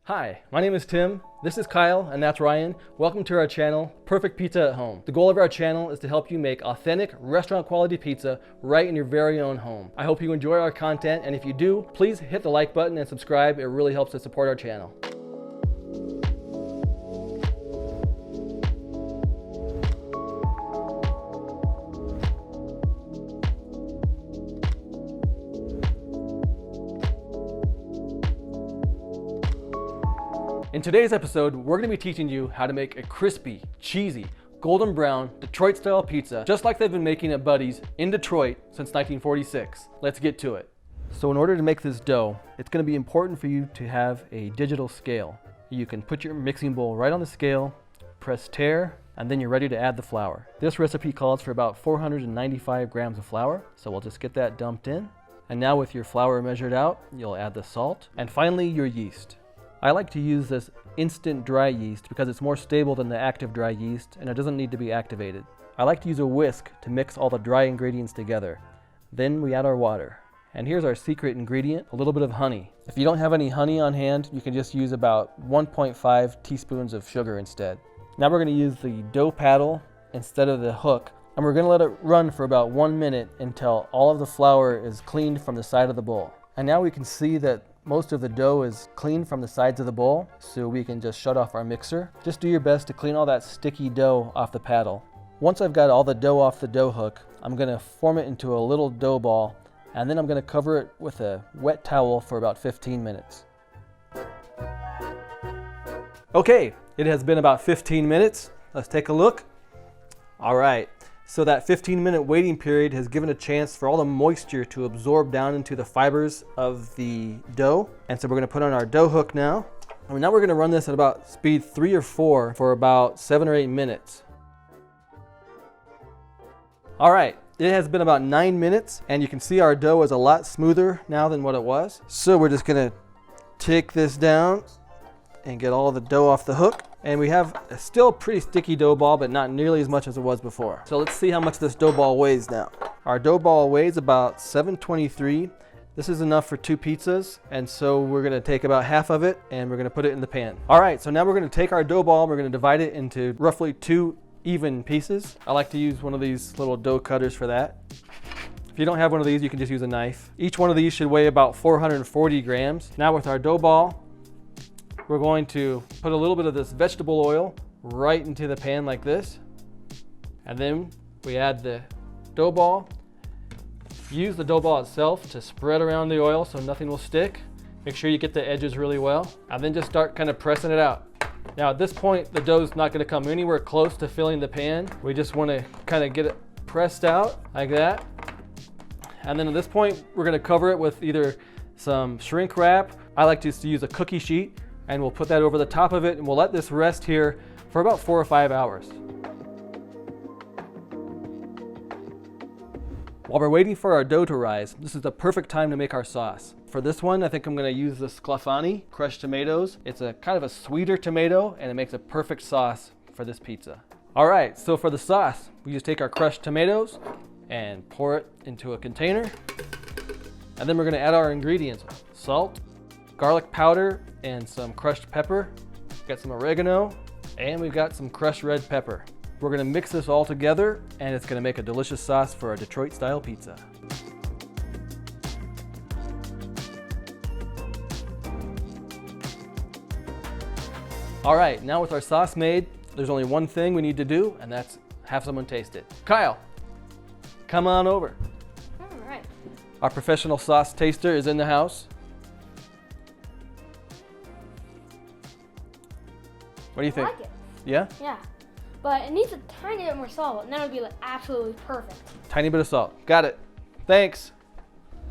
Hi, my name is Tim, this is Kyle, and that's Ryan. Welcome to our channel, Perfect Pizza at Home. The goal of our channel is to help you make authentic, restaurant quality pizza right in your very own home. I hope you enjoy our content, and if you do, please hit the like button and subscribe. It really helps to support our channel. In today's episode, we're going to be teaching you how to make a crispy, cheesy, golden brown, Detroit-style pizza, just like they've been making at Buddy's in Detroit since 1946. Let's get to it. So in order to make this dough, it's going to be important for you to have a digital scale. You can put your mixing bowl right on the scale, press tare, and then you're ready to add the flour. This recipe calls for about 495 grams of flour, so we'll just get that dumped in. And now with your flour measured out, you'll add the salt, and finally your yeast. I like to use this instant dry yeast because it's more stable than the active dry yeast and it doesn't need to be activated. I like to use a whisk to mix all the dry ingredients together. Then we add our water. And here's our secret ingredient, a little bit of honey. If you don't have any honey on hand, you can just use about 1.5 teaspoons of sugar instead. Now we're going to use the dough paddle instead of the hook, and we're going to let it run for about 1 minute until all of the flour is cleaned from the side of the bowl. And now we can see that most of the dough is clean from the sides of the bowl, so we can just shut off our mixer. Just do your best to clean all that sticky dough off the paddle. Once I've got all the dough off the dough hook, I'm going to form it into a little dough ball, and then I'm going to cover it with a wet towel for about 15 minutes. Okay, it has been about 15 minutes. Let's take a look. All right. So that 15-minute waiting period has given a chance for all the moisture to absorb down into the fibers of the dough. And so we're going to put on our dough hook now. And now we're going to run this at about speed 3 or 4 for about 7 or 8 minutes. All right, it has been about 9 minutes and you can see our dough is a lot smoother now than what it was. So we're just going to take this down and get all the dough off the hook. And we have a still pretty sticky dough ball, but not nearly as much as it was before. So let's see how much this dough ball weighs now. Our dough ball weighs about 723. This is enough for 2 pizzas. And so we're gonna take about half of it and we're gonna put it in the pan. All right, so now we're gonna take our dough ball, we're gonna divide it into roughly 2 even pieces. I like to use one of these little dough cutters for that. If you don't have one of these, you can just use a knife. Each one of these should weigh about 440 grams. Now with our dough ball, we're going to put a little bit of this vegetable oil right into the pan like this. And then we add the dough ball. Use the dough ball itself to spread around the oil so nothing will stick. Make sure you get the edges really well. And then just start kind of pressing it out. Now at this point, the dough's not gonna come anywhere close to filling the pan. We just wanna kind of get it pressed out like that. And then at this point, we're gonna cover it with either some shrink wrap. I like to use a cookie sheet. And we'll put that over the top of it and we'll let this rest here for about 4 or 5 hours. While we're waiting for our dough to rise, this is the perfect time to make our sauce. For this one, I think I'm gonna use the sclafani, crushed tomatoes. It's a kind of a sweeter tomato and it makes a perfect sauce for this pizza. All right, so for the sauce, we just take our crushed tomatoes and pour it into a container. And then we're gonna add our ingredients: salt, garlic powder, and some crushed pepper. Got some oregano, and we've got some crushed red pepper. We're gonna mix this all together, and it's gonna make a delicious sauce for our Detroit-style pizza. All right, now with our sauce made, there's only one thing we need to do, and that's have someone taste it. Kyle, come on over. All right. Our professional sauce taster is in the house. What do you think? I like it. Yeah? Yeah. But it needs a tiny bit more salt, and then it would be like absolutely perfect. Tiny bit of salt. Got it. Thanks.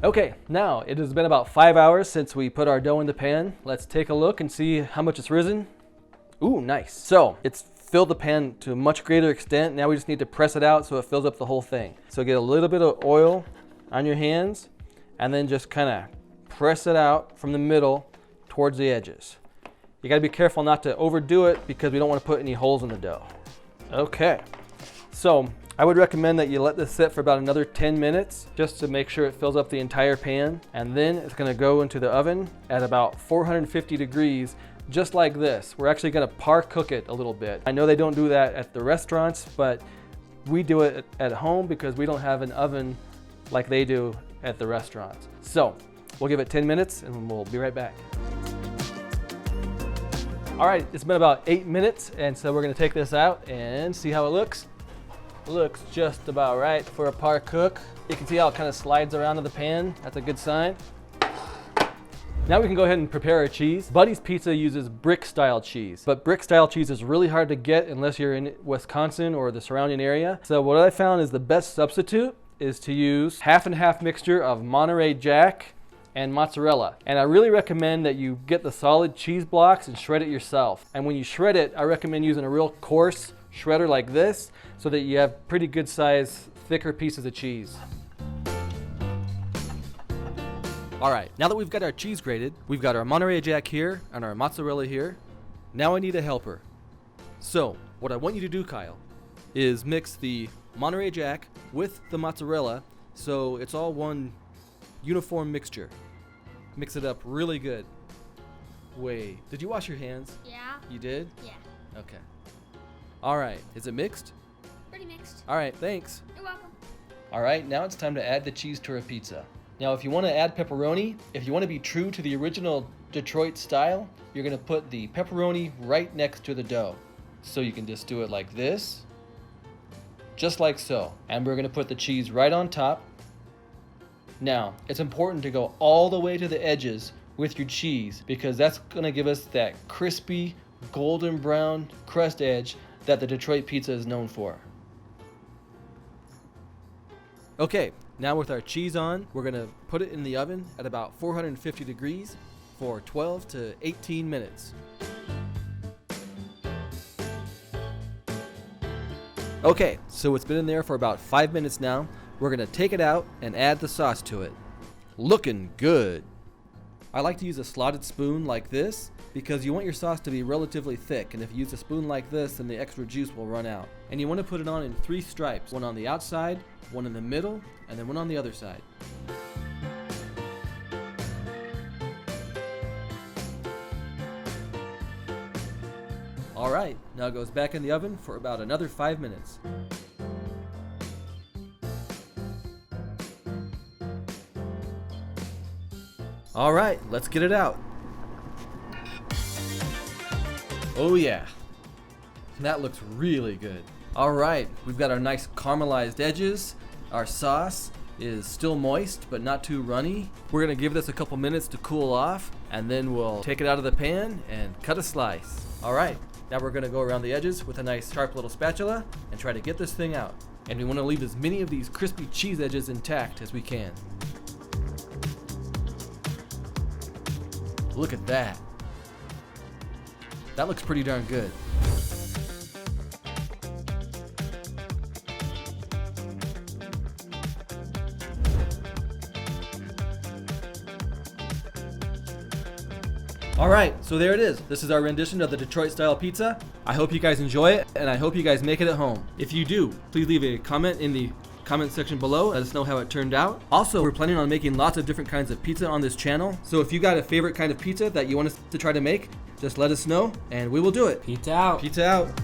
Okay, now it has been about 5 hours since we put our dough in the pan. Let's take a look and see how much it's risen. Ooh, nice. So it's filled the pan to a much greater extent. Now we just need to press it out so it fills up the whole thing. So get a little bit of oil on your hands and then just kind of press it out from the middle towards the edges. You gotta be careful not to overdo it because we don't want to put any holes in the dough. Okay, so I would recommend that you let this sit for about another 10 minutes just to make sure it fills up the entire pan. And then it's gonna go into the oven at about 450 degrees, just like this. We're actually gonna par cook it a little bit. I know they don't do that at the restaurants, but we do it at home because we don't have an oven like they do at the restaurants. So we'll give it 10 minutes and we'll be right back. All right, it's been about 8 minutes, and so we're gonna take this out and see how it looks. Looks just about right for a par cook. You can see how it kind of slides around in the pan. That's a good sign. Now we can go ahead and prepare our cheese. Buddy's Pizza uses brick style cheese, but brick style cheese is really hard to get unless you're in Wisconsin or the surrounding area. So what I found is the best substitute is to use half and half mixture of Monterey Jack and mozzarella. And I really recommend that you get the solid cheese blocks and shred it yourself. And when you shred it, I recommend using a real coarse shredder like this so that you have pretty good size, thicker pieces of cheese. All right, now that we've got our cheese grated, we've got our Monterey Jack here and our mozzarella here. Now I need a helper. So what I want you to do, Kyle, is mix the Monterey Jack with the mozzarella so it's all one uniform mixture. Mix it up really good. Wait, did you wash your hands? Yeah. You did? Yeah. Okay. All right, is it mixed? Pretty mixed. All right, thanks. You're welcome. All right, now it's time to add the cheese to our pizza. Now, if you want to add pepperoni, if you want to be true to the original Detroit style, you're going to put the pepperoni right next to the dough. So you can just do it like this, just like so. And we're going to put the cheese right on top. Now, it's important to go all the way to the edges with your cheese because that's going to give us that crispy, golden brown crust edge that the Detroit pizza is known for. Okay, now with our cheese on, we're gonna put it in the oven at about 450 degrees for 12 to 18 minutes. Okay, so it's been in there for about 5 minutes now. We're gonna take it out and add the sauce to it. Looking good. I like to use a slotted spoon like this because you want your sauce to be relatively thick, and if you use a spoon like this, then the extra juice will run out. And you want to put it on in 3 stripes, one on the outside, one in the middle, and then one on the other side. All right, now it goes back in the oven for about another 5 minutes. All right, let's get it out. Oh yeah, that looks really good. All right, we've got our nice caramelized edges. Our sauce is still moist, but not too runny. We're gonna give this a couple minutes to cool off, and then we'll take it out of the pan and cut a slice. All right, now we're gonna go around the edges with a nice sharp little spatula and try to get this thing out. And we wanna leave as many of these crispy cheese edges intact as we can. Look at that. That looks pretty darn good. All right, so there it is. This is our rendition of the Detroit style pizza. I hope you guys enjoy it, and I hope you guys make it at home. If you do, please leave a comment in the comment section below. Let us know how it turned out. Also, we're planning on making lots of different kinds of pizza on this channel. So if you got a favorite kind of pizza that you want us to try to make, just let us know and we will do it. Pizza out. Pizza out.